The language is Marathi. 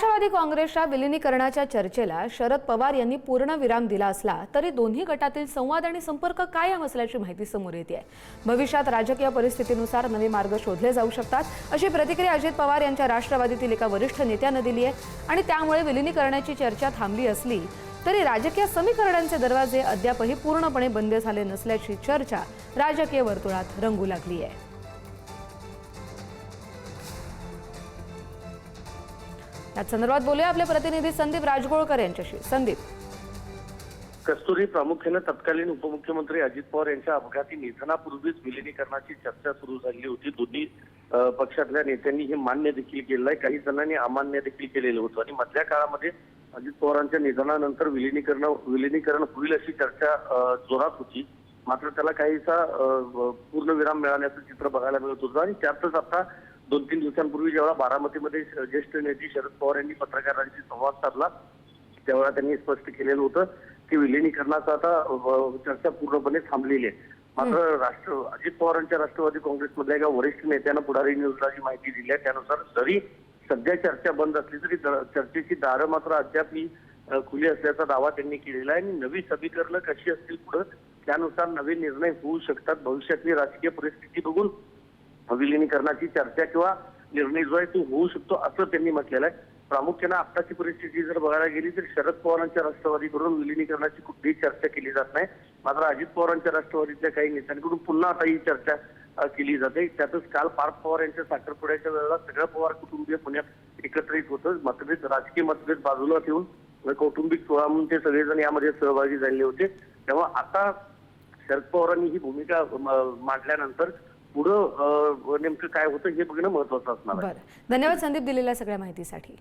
राष्ट्रवादी काँग्रेसच्या विलीनीकरणाच्या चर्चेला शरद पवार यांनी पूर्ण विराम दिला असला तरी दोन्ही गटातील संवाद आणि संपर्क कायम असल्याची माहिती समोर येते आहे। भविष्यात राजकीय परिस्थितीनुसार नवे मार्ग शोधले जाऊ शकतात अशी प्रतिक्रिया अजित पवार यांच्या राष्ट्रवादीतील एका वरिष्ठ नेत्याने दिली आहे आणि त्यामुळे विलीनीकरणाची चर्चा थांबली असली तरी राजकीय समीकरणांचे दरवाजे अद्यापही पूर्णपणे बंद झाले नसल्याची चर्चा राजकीय वर्तुळात रंगू लागली आहे। या संदर्भात बोलूया आपले प्रतिनिधी संदीप राजगोळकर यांच्याशी। संदीप, कस्तुरी प्रामुख्याने तत्कालीन उपमुख्यमंत्री अजित पवार यांच्या अपघाती निधनापूर्वीच विलीनीकरणाची चर्चा सुरू झाली होती। दोन्ही पक्षातल्या नेत्यांनी हे मान्य देखील केलं आहे, काही जणांनी अमान्य देखील केलेलं होतं आणि मधल्या काळामध्ये अजित पवारांच्या निधनानंतर विलीनीकरण होईल अशी चर्चा जोरात होती। मात्र त्याला काहीसा पूर्णविराम मिळाल्याचं चित्र बघायला मिळत होतं आणि त्यातच आता 2-3 दिवसांपूर्वी जेव्हा बारामतीमध्ये ज्येष्ठ नेते शरद पवार यांनी पत्रकारांशी संवाद साधला तेव्हा त्यांनी स्पष्ट केलेलं होतं की विलीनीकरणाचा आता चर्चा पूर्णपणे थांबलेली आहे। मात्र अजित पवारांच्या राष्ट्रवादी काँग्रेसमधल्या एका वरिष्ठ नेत्यानं पुढारी न्यूजला जी माहिती दिली आहे त्यानुसार जरी सध्या चर्चा बंद असली तरी चर्चेची दारं मात्र अद्याप खुली असल्याचा दावा त्यांनी केलेला आहे आणि नवी समीकरणं कशी असतील पुढे त्यानुसार नवे निर्णय होऊ शकतात। भविष्यातली राजकीय परिस्थिती बघून विलीनीकरणाची चर्चा किंवा निर्णय जो आहे तो होऊ शकतो असं त्यांनी म्हटलेलं आहे। प्रामुख्याने आताची परिस्थिती जर बघायला गेली तर शरद पवारांच्या राष्ट्रवादीकडून विलीनीकरणाची कुठलीही चर्चा केली जात नाही, मात्र अजित पवारांच्या राष्ट्रवादीतल्या काही नेत्यांकडून पुन्हा आता ही चर्चा केली जाते। त्यातच काल पार्थ पवार यांच्या साखरपुड्याच्या वेळेला सगळं पवार कुटुंबीय पुण्यात एकत्रित होतं। मतभेद राजकीय मतभेद बाजूला ठेवून कौटुंबिक सोहळा म्हणून ते सगळेजण यामध्ये सहभागी झाले होते। तेव्हा आता शरद पवारांनी ही भूमिका मांडल्यानंतर पुढं नेमकं काय होतं हे बघणं महत्त्वाचं असणार आहे। धन्यवाद संदीप दिलेल्या सगळ्या माहितीसाठी।